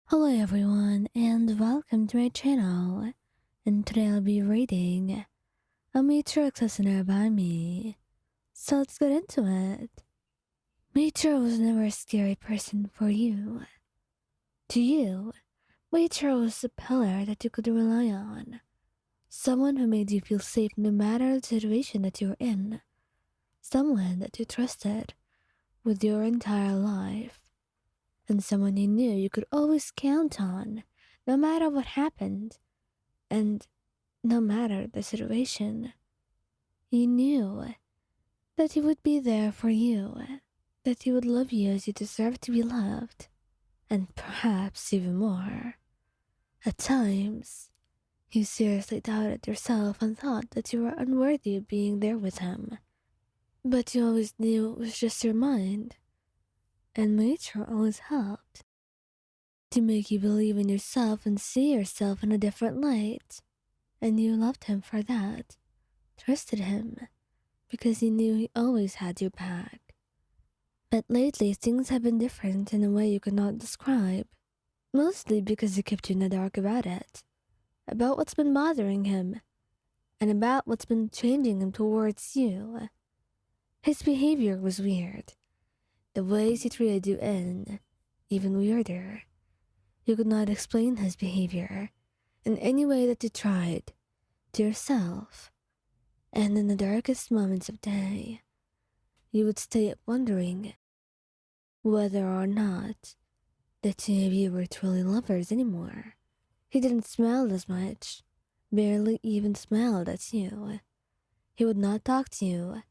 Hello everyone and welcome to my channel. And today I'll be reading a Muichiro listener by me. So let's get into it. Muichiro was never a scary person for you. To you, Muichiro was a pillar that you could rely on. Someone who made you feel safe no matter the situation that you were in. Someone that you trusted with your entire life. And someone you knew you could always count on, no matter what happened, and no matter the situation. You knew that he would be there for you, that he would love you as you deserve to be loved, and perhaps even more. At times, you seriously doubted yourself and thought that you were unworthy of being there with him. But you always knew it was just your mind, and nature always helped to make you believe in yourself and see yourself in a different light. And you loved him for that, trusted him, because you knew he always had your back. But lately things have been different in a way you could not describe, mostly because he kept you in the dark about it, about what's been bothering him, and about what's been changing him towards you. His behavior was weird. The ways he treated you even weirder. You could not explain his behavior in any way that you tried to yourself. And in the darkest moments of day, you would stay up wondering whether or not the two of you were truly lovers anymore. He didn't smile as much, barely even smiled at you. He would not talk to you,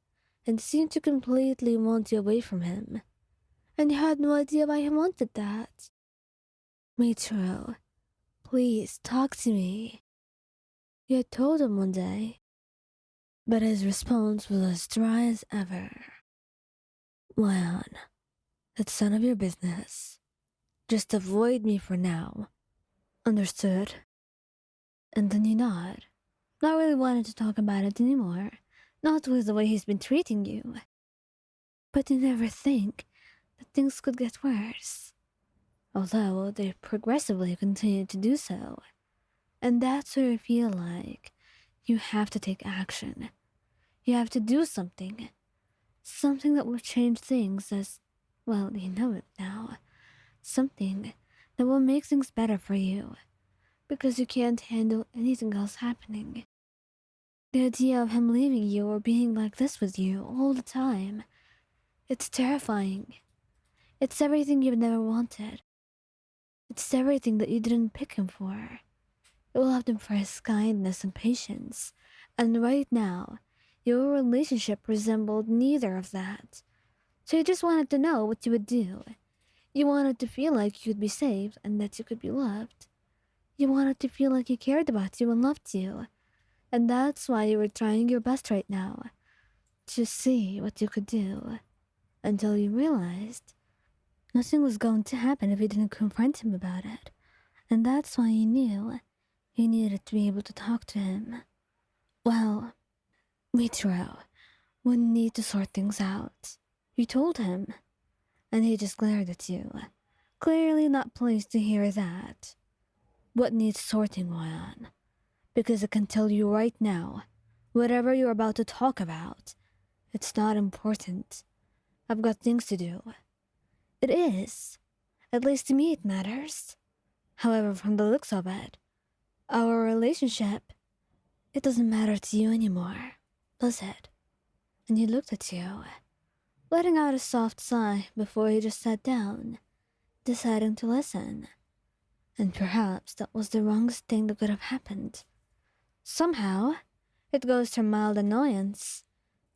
and seemed to completely want you away from him. And you had no idea why he wanted that. Muichiro, please talk to me. You had told him one day, but his response was as dry as ever. Well, it's none of your business. Just avoid me for now. Understood? And then you nod. Not really wanting to talk about it anymore. Not with the way he's been treating you. But you never think that things could get worse. Although they progressively continue to do so. And that's where you feel like you have to take action. You have to do something. Something that will change things as, well, you know it now. Something that will make things better for you. Because you can't handle anything else happening. The idea of him leaving you or being like this with you all the time. It's terrifying. It's everything you've never wanted. It's everything that you didn't pick him for. You loved him for his kindness and patience. And right now, your relationship resembled neither of that. So you just wanted to know what you would do. You wanted to feel like you'd be saved and that you could be loved. You wanted to feel like he cared about you and loved you. And that's why you were trying your best right now. To see what you could do. Until you realized nothing was going to happen if you didn't confront him about it. And that's why you knew you needed to be able to talk to him. Well, Muichiro, we need to sort things out. You told him. And he just glared at you. Clearly not pleased to hear that. What needs sorting, Ryan? Because I can tell you right now, whatever you're about to talk about, it's not important. I've got things to do. It is. At least to me it matters. However, from the looks of it, our relationship, it doesn't matter to you anymore, does it? And he looked at you, letting out a soft sigh before he just sat down, deciding to listen. And perhaps that was the wrongest thing that could have happened. Somehow, it goes from mild annoyance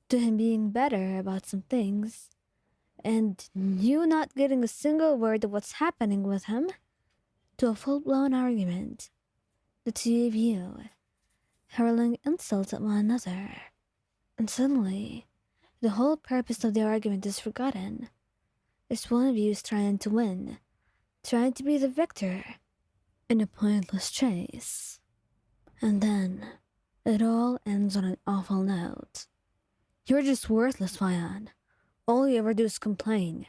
to him being better about some things, and you not getting a single word of what's happening with him, to a full-blown argument. The two of you hurling insults at one another. And suddenly, the whole purpose of the argument is forgotten. It's one of you is trying to win, trying to be the victor, in a pointless chase. And then, it all ends on an awful note. You're just worthless, Ryan. All you ever do is complain,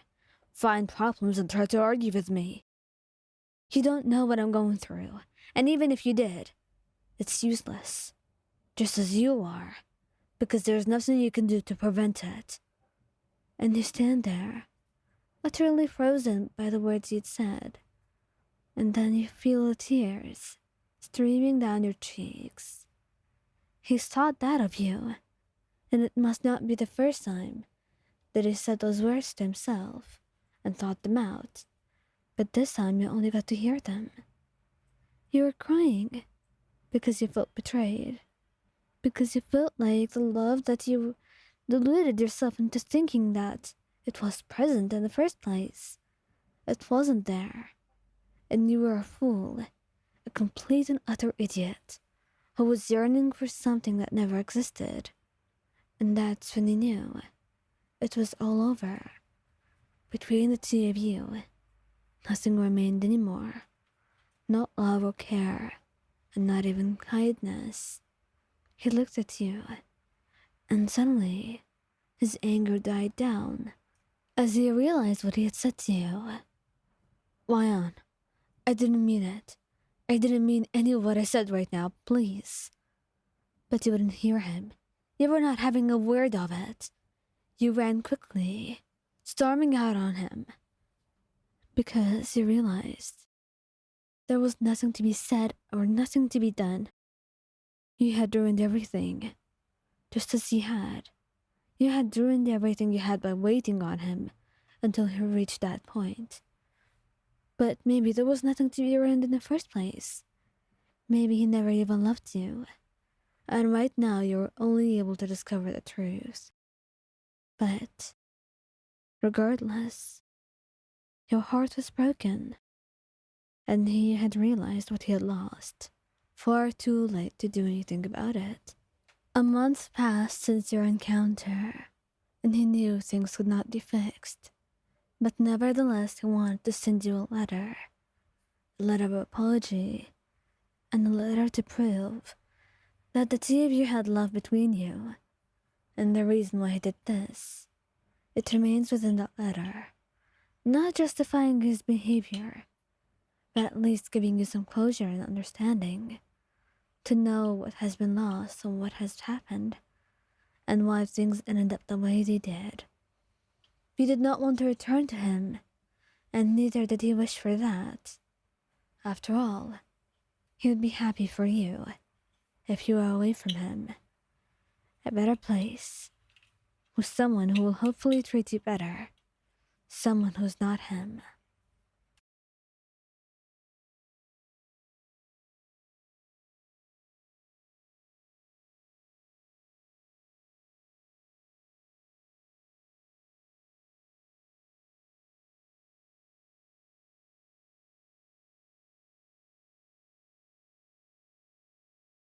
find problems and try to argue with me. You don't know what I'm going through, and even if you did, it's useless. Just as you are, because there's nothing you can do to prevent it. And you stand there, utterly frozen by the words you'd said, and then you feel the tears streaming down your cheeks. He's thought that of you, and it must not be the first time that he said those words to himself and thought them out, but this time you only got to hear them. You were crying because you felt betrayed, because you felt like the love that you deluded yourself into thinking that it was present in the first place. It wasn't there, and you were a fool, a complete and utter idiot who was yearning for something that never existed. And that's when you knew it was all over. Between the two of you, nothing remained anymore. Not love or care, and not even kindness. He looked at you, and suddenly his anger died down as he realized what he had said to you. Wyan, I didn't mean it. I didn't mean any of what I said right now, please. But you wouldn't hear him. You were not having a word of it. You ran quickly, storming out on him, because you realized there was nothing to be said or nothing to be done. You had ruined everything, just as he had. You had ruined everything you had by waiting on him until he reached that point. But maybe there was nothing to be ruined in the first place. Maybe he never even loved you. And right now you're only able to discover the truth. But regardless, your heart was broken, and he had realized what he had lost. Far too late to do anything about it. A month passed since your encounter, and he knew things could not be fixed. But nevertheless, he wanted to send you a letter of apology, and a letter to prove that the two of you had love between you. And the reason why he did this, it remains within that letter, not justifying his behavior, but at least giving you some closure and understanding, to know what has been lost and what has happened, and why things ended up the way they did. You did not want to return to him, and neither did he wish for that. After all, he would be happy for you if you were away from him. A better place, with someone who will hopefully treat you better, someone who's not him.